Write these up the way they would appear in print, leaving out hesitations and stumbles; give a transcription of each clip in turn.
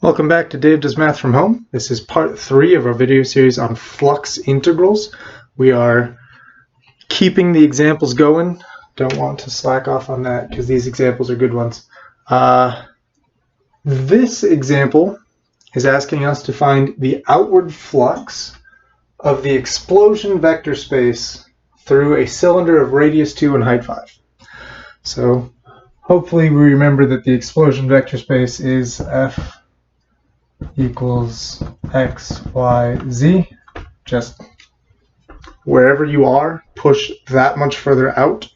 Welcome back to Dave Does Math from Home. This is part 3 of our video series on flux integrals. We are keeping the examples going. Don't want to slack off on that because these examples are good ones. This example is asking us to find the outward flux of the explosion vector space through a cylinder of radius 2 and height 5. So hopefully we remember that the explosion vector space is F equals x, y, z. Just wherever you are, push that much further out.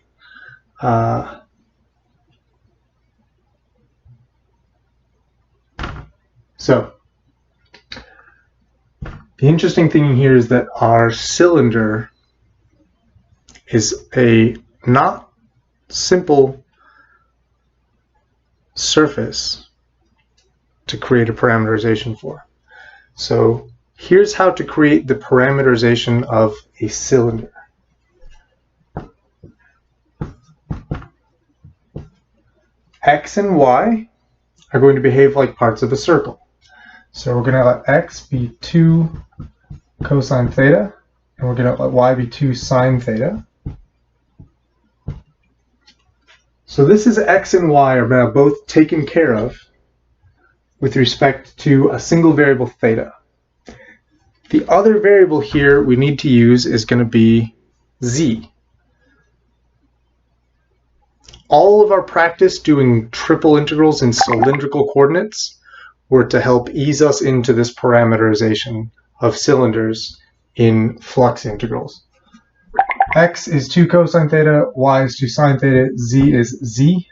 So the interesting thing here is that our cylinder is a not simple surface to create a parameterization for. So here's how to create the parameterization of a cylinder. X and Y are going to behave like parts of a circle. So we're going to let X be 2 cosine theta, and we're going to let Y be 2 sine theta. So this is X and Y are now both taken care of with respect to a single variable theta. The other variable here we need to use is going to be z. All of our practice doing triple integrals in cylindrical coordinates were to help ease us into this parameterization of cylinders in flux integrals. X is 2 cosine theta, y is 2 sine theta, z is z.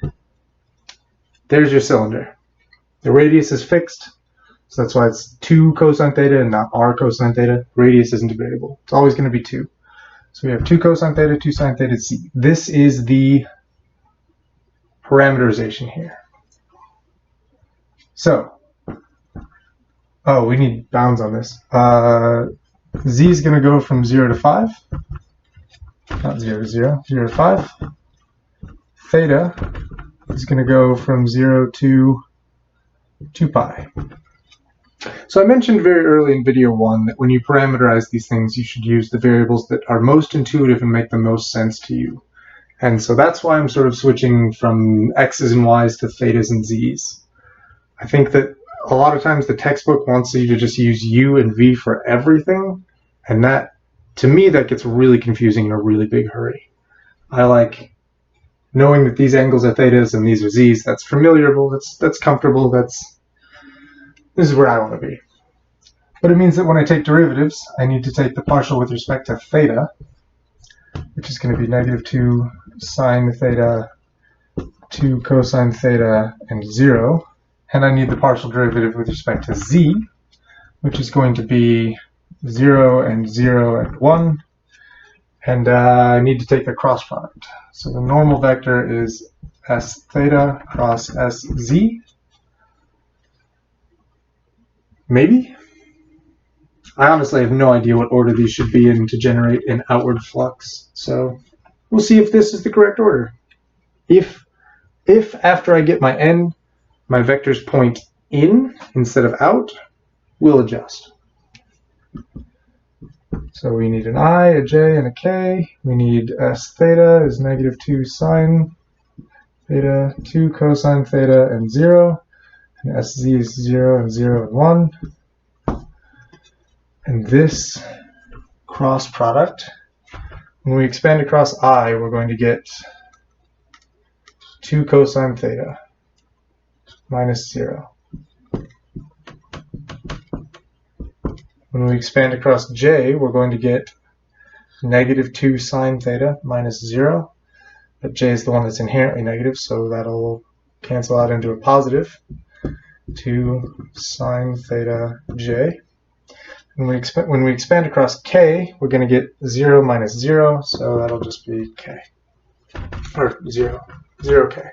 There's your cylinder. The radius is fixed, so that's why it's 2 cosine theta and not r cosine theta. Radius isn't a variable. It's always going to be 2. So we have 2 cosine theta, 2 sine theta, z. This is the parameterization here. So, we need bounds on this. Z is going to go from 0 to 5. Not 0 to 0, 0 to 5. Theta is going to go from 0 to 2 pi. So I mentioned very early in video 1 that when you parameterize these things, you should use the variables that are most intuitive and make the most sense to you. And so that's why I'm sort of switching from x's and y's to thetas and z's. I think that a lot of times the textbook wants you to just use u and v for everything, and that, to me, that gets really confusing in a really big hurry. I like knowing that these angles are thetas and these are z's. That's familiar, that's comfortable, this is where I want to be. But it means that when I take derivatives, I need to take the partial with respect to theta, which is going to be negative 2 sine theta, 2 cosine theta, and 0. And I need the partial derivative with respect to z, which is going to be 0 and 0 and 1. And I need to take the cross product. So the normal vector is s theta cross s z. Maybe? I honestly have no idea what order these should be in to generate an outward flux. So we'll see if this is the correct order. If after I get my n, my vectors point in instead of out, we'll adjust. So we need an I, a j, and a k. We need s theta is negative 2 sine theta, 2 cosine theta, and 0. And sz is 0 and 0 and 1. And this cross product, when we expand across I, we're going to get 2 cosine theta minus 0. When we expand across j, we're going to get negative 2 sine theta minus 0. But j is the one that's inherently negative, so that'll cancel out into a positive. 2 sine theta j. When we expand across k, we're going to get 0 minus 0, so that'll just be k. Or 0. 0k.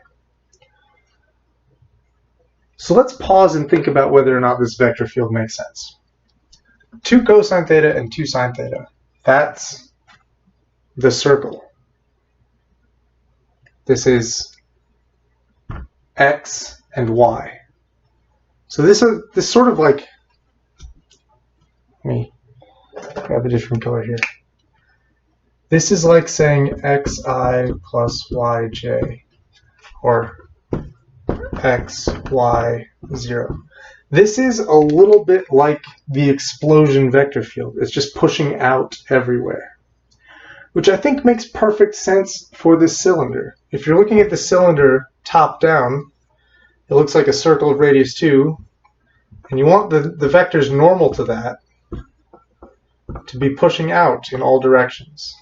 So let's pause and think about whether or not this vector field makes sense. 2 cosine theta and 2 sine theta. That's the circle. This is x and y. So this sort of like, let me grab a different color here. This is like saying xi plus yj, or xy0. This is a little bit like the explosion vector field. It's just pushing out everywhere, which I think makes perfect sense for this cylinder. If you're looking at the cylinder top down, it looks like a circle of radius 2, and you want the vectors normal to that to be pushing out in all directions.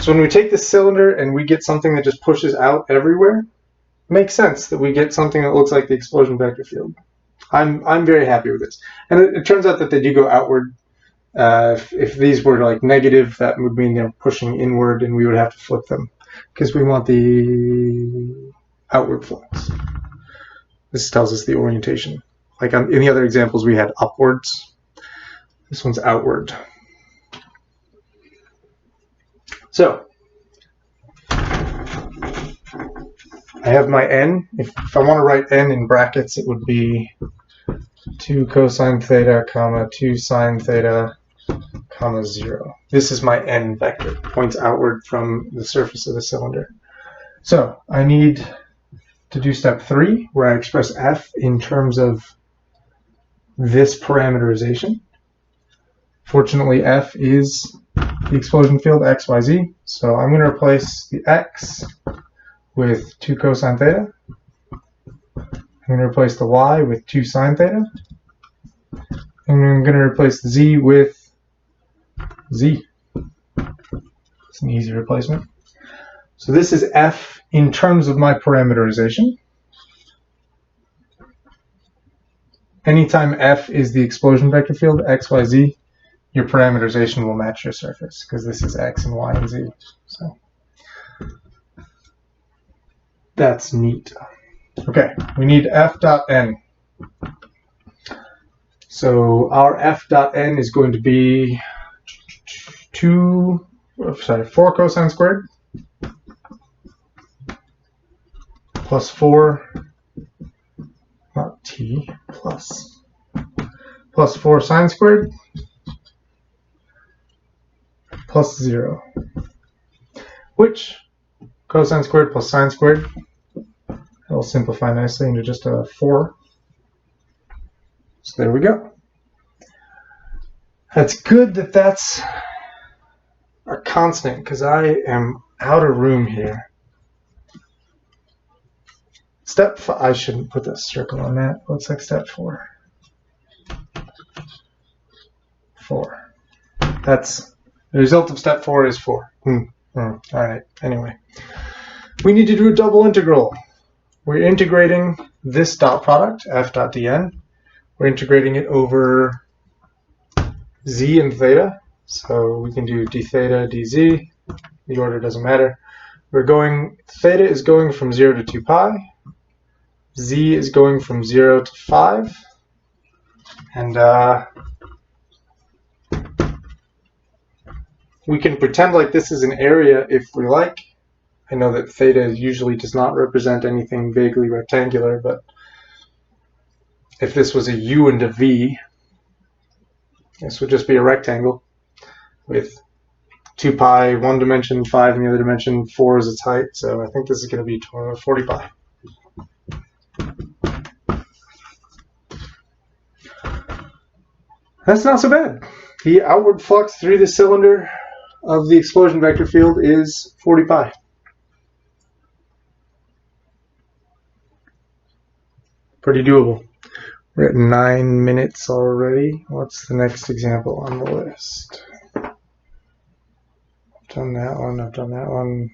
So when we take this cylinder and we get something that just pushes out everywhere, it makes sense that we get something that looks like the explosion vector field. I'm very happy with this. And it turns out that they do go outward. If these were like negative, that would mean they're pushing inward, and we would have to flip them because we want the outward flux. This tells us the orientation. Like in the other examples, we had upwards. This one's outward. So I have my n. If I want to write n in brackets, it would be 2 cosine theta, comma 2 sine theta, comma 0. This is my n vector. It points outward from the surface of the cylinder. So I need to do step 3, where I express f in terms of this parameterization. Fortunately, f is the explosion field x, y, z. So I'm going to replace the x with 2 cosine theta. I'm going to replace the y with 2 sine theta. And I'm going to replace the z with z. It's an easy replacement. So this is f in terms of my parameterization. Anytime f is the explosion vector field, x, y, z, your parameterization will match your surface, because this is x and y and z. So that's neat. Okay, we need f dot n. So our f dot n is going to be 4 cosine squared plus 4, not t, plus 4 sine squared plus 0, which cosine squared plus sine squared, it'll simplify nicely into just a 4. So there we go. That's good that that's a constant, because I am out of room here. Step 5, I shouldn't put that circle on that. Looks like step 4. 4. That's the result of step 4 is 4. All right. Anyway, we need to do a double integral. We're integrating this dot product, f dot dn. We're integrating it over z and theta. So we can do d theta, dz. The order doesn't matter. Theta is going from 0 to 2 pi. Z is going from 0 to 5. And we can pretend like this is an area if we like. I know that theta usually does not represent anything vaguely rectangular, but if this was a u and a v, this would just be a rectangle with 2 pi, one dimension, 5 in the other dimension, 4 is its height. So I think this is going to be 40 pi. That's not so bad. The outward flux through the cylinder of the explosion vector field is 40 pi. Pretty doable. We're at 9 minutes already. What's the next example on the list? I've done that one, I've done that one,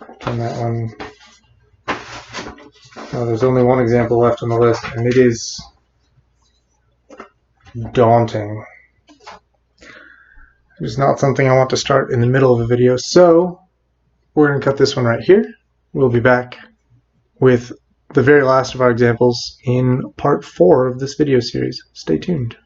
I've done that one. Oh, there's only one example left on the list, and it is daunting. It's not something I want to start in the middle of a video, so we're going to cut this one right here. We'll be back with the very last of our examples in part 4 of this video series. Stay tuned.